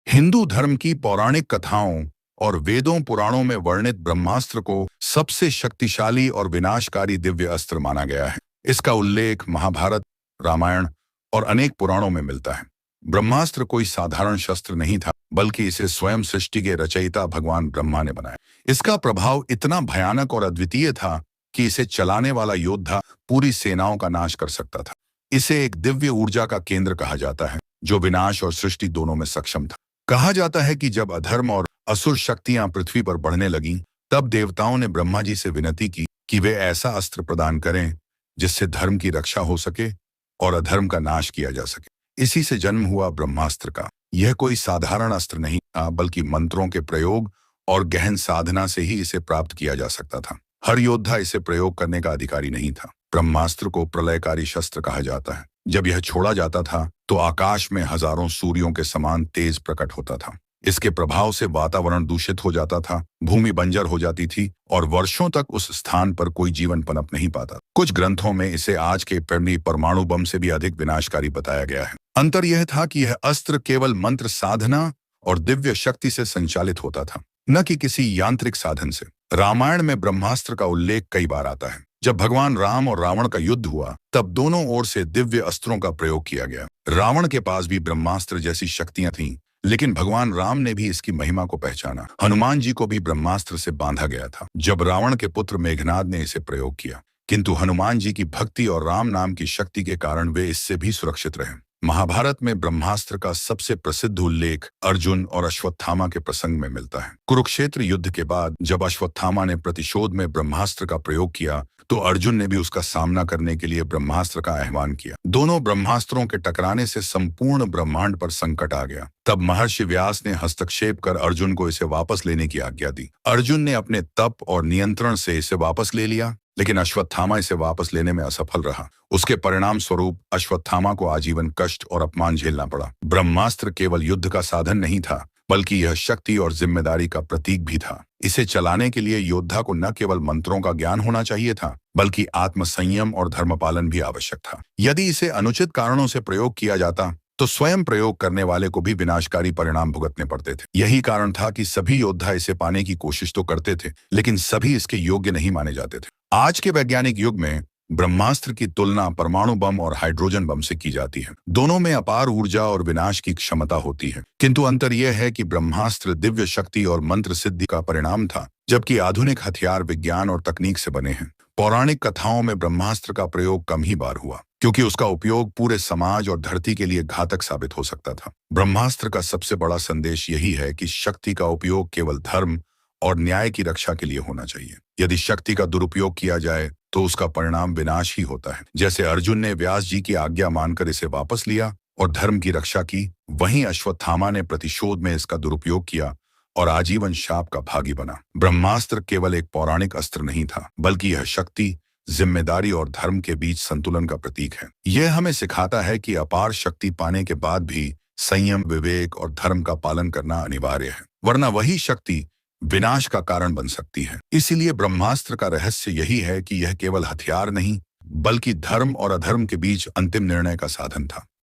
हिंदू धर्म की पौराणिक कथाओं और वेदों पुराणों में वर्णित ब्रह्मास्त्र को सबसे शक्तिशाली और विनाशकारी दिव्य अस्त्र माना गया है। इसका उल्लेख महाभारत, रामायण और अनेक पुराणों में मिलता है। ब्रह्मास्त्र कोई साधारण शस्त्र नहीं था, बल्कि इसे स्वयं सृष्टि के रचयिता भगवान ब्रह्मा ने बनाया। इसका प्रभाव इतना भयानक और अद्वितीय था कि इसे चलाने वाला योद्धा पूरी सेनाओं का नाश कर सकता था। इसे एक दिव्य ऊर्जा का केंद्र कहा जाता है, जो विनाश और सृष्टि दोनों में सक्षम था। कहा जाता है कि जब अधर्म और असुर शक्तियां पृथ्वी पर बढ़ने लगीं, तब देवताओं ने ब्रह्मा जी से विनती की कि वे ऐसा अस्त्र प्रदान करें जिससे धर्म की रक्षा हो सके और अधर्म का नाश किया जा सके। इसी से जन्म हुआ ब्रह्मास्त्र का। यह कोई साधारण अस्त्र नहीं था, बल्कि मंत्रों के प्रयोग और गहन साधना से ही इसे प्राप्त किया जा सकता था। हर योद्धा इसे प्रयोग करने का अधिकारी नहीं था। ब्रह्मास्त्र को प्रलयकारी शस्त्र कहा जाता है। जब यह छोड़ा जाता था तो आकाश में हजारों सूर्यों के समान तेज प्रकट होता था। इसके प्रभाव से वातावरण दूषित हो जाता था, भूमि बंजर हो जाती थी और वर्षों तक उस स्थान पर कोई जीवन पनप नहीं पाता। कुछ ग्रंथों में इसे आज के परमाणु बम से भी अधिक विनाशकारी बताया गया है। अंतर यह था कि यह अस्त्र केवल मंत्र साधना और दिव्य शक्ति से संचालित होता था, न कि किसी यांत्रिक साधन से। रामायण में ब्रह्मास्त्र का उल्लेख कई बार आता है। जब भगवान राम और रावण का युद्ध हुआ, तब दोनों ओर से दिव्य अस्त्रों का प्रयोग किया गया। रावण के पास भी ब्रह्मास्त्र जैसी शक्तियां थीं, लेकिन भगवान राम ने भी इसकी महिमा को पहचाना। हनुमान जी को भी ब्रह्मास्त्र से बांधा गया था जब रावण के पुत्र मेघनाद ने इसे प्रयोग किया, किंतु हनुमान जी की भक्ति और राम नाम की शक्ति के कारण वे इससे भी सुरक्षित रहे। महाभारत में ब्रह्मास्त्र का सबसे प्रसिद्ध उल्लेख अर्जुन और अश्वत्थामा के प्रसंग में मिलता है। कुरुक्षेत्र युद्ध के बाद जब अश्वत्थामा ने प्रतिशोध में ब्रह्मास्त्र का प्रयोग किया, तो अर्जुन ने भी उसका सामना करने के लिए ब्रह्मास्त्र का आह्वान किया। दोनों ब्रह्मास्त्रों के टकराने से संपूर्ण ब्रह्मांड पर संकट आ गया। तब महर्षि व्यास ने हस्तक्षेप कर अर्जुन को इसे वापस लेने की आज्ञा दी। अर्जुन ने अपने तप और नियंत्रण से इसे वापस ले लिया, लेकिन अश्वत्थामा इसे वापस लेने में असफल रहा। उसके परिणाम स्वरूप अश्वत्थामा को आजीवन कष्ट और अपमान झेलना पड़ा। ब्रह्मास्त्र केवल युद्ध का साधन नहीं था, बल्कि यह शक्ति और जिम्मेदारी का प्रतीक भी था। इसे चलाने के लिए योद्धा को न केवल मंत्रों का ज्ञान होना चाहिए था, बल्कि आत्मसंयम और धर्मपालन भी आवश्यक था। यदि इसे अनुचित कारणों से प्रयोग किया जाता, तो स्वयं प्रयोग करने वाले को भी विनाशकारी परिणाम भुगतने पड़ते थे। यही कारण था कि सभी योद्धा इसे पाने की कोशिश तो करते थे, लेकिन सभी इसके योग्य नहीं माने जाते थे। आज के वैज्ञानिक युग में ब्रह्मास्त्र की तुलना परमाणु बम और हाइड्रोजन बम से की जाती है। दोनों में अपार ऊर्जा और विनाश की क्षमता होती है, किंतु अंतर यह है कि ब्रह्मास्त्र दिव्य शक्ति और मंत्र सिद्धि का परिणाम था, जबकि आधुनिक हथियार विज्ञान और तकनीक से बने हैं। पौराणिक कथाओं में ब्रह्मास्त्र का प्रयोग कम ही बार हुआ, क्योंकि उसका उपयोग पूरे समाज और धरती के लिए घातक साबित हो सकता था। ब्रह्मास्त्र का सबसे बड़ा संदेश यही है कि शक्ति का उपयोग केवल धर्म और न्याय की रक्षा के लिए होना चाहिए। यदि शक्ति का दुरुपयोग किया जाए तो उसका परिणाम विनाश ही होता है। जैसे अर्जुन ने व्यास जी की आज्ञा मानकर इसे वापस लिया और धर्म की रक्षा की, वहीं अश्वत्थामा ने प्रतिशोध में इसका दुरुपयोग किया और आजीवन शाप का भागी बना। ब्रह्मास्त्र केवल एक पौराणिक अस्त्र नहीं था, बल्कि यह शक्ति, जिम्मेदारी और धर्म के बीच संतुलन का प्रतीक है। यह हमें सिखाता है कि अपार शक्ति पाने के बाद भी संयम, विवेक और धर्म का पालन करना अनिवार्य है, वरना वही शक्ति विनाश का कारण बन सकती है। इसीलिए ब्रह्मास्त्र का रहस्य यही है कि यह केवल हथियार नहीं, बल्कि धर्म और अधर्म के बीच अंतिम निर्णय का साधन था।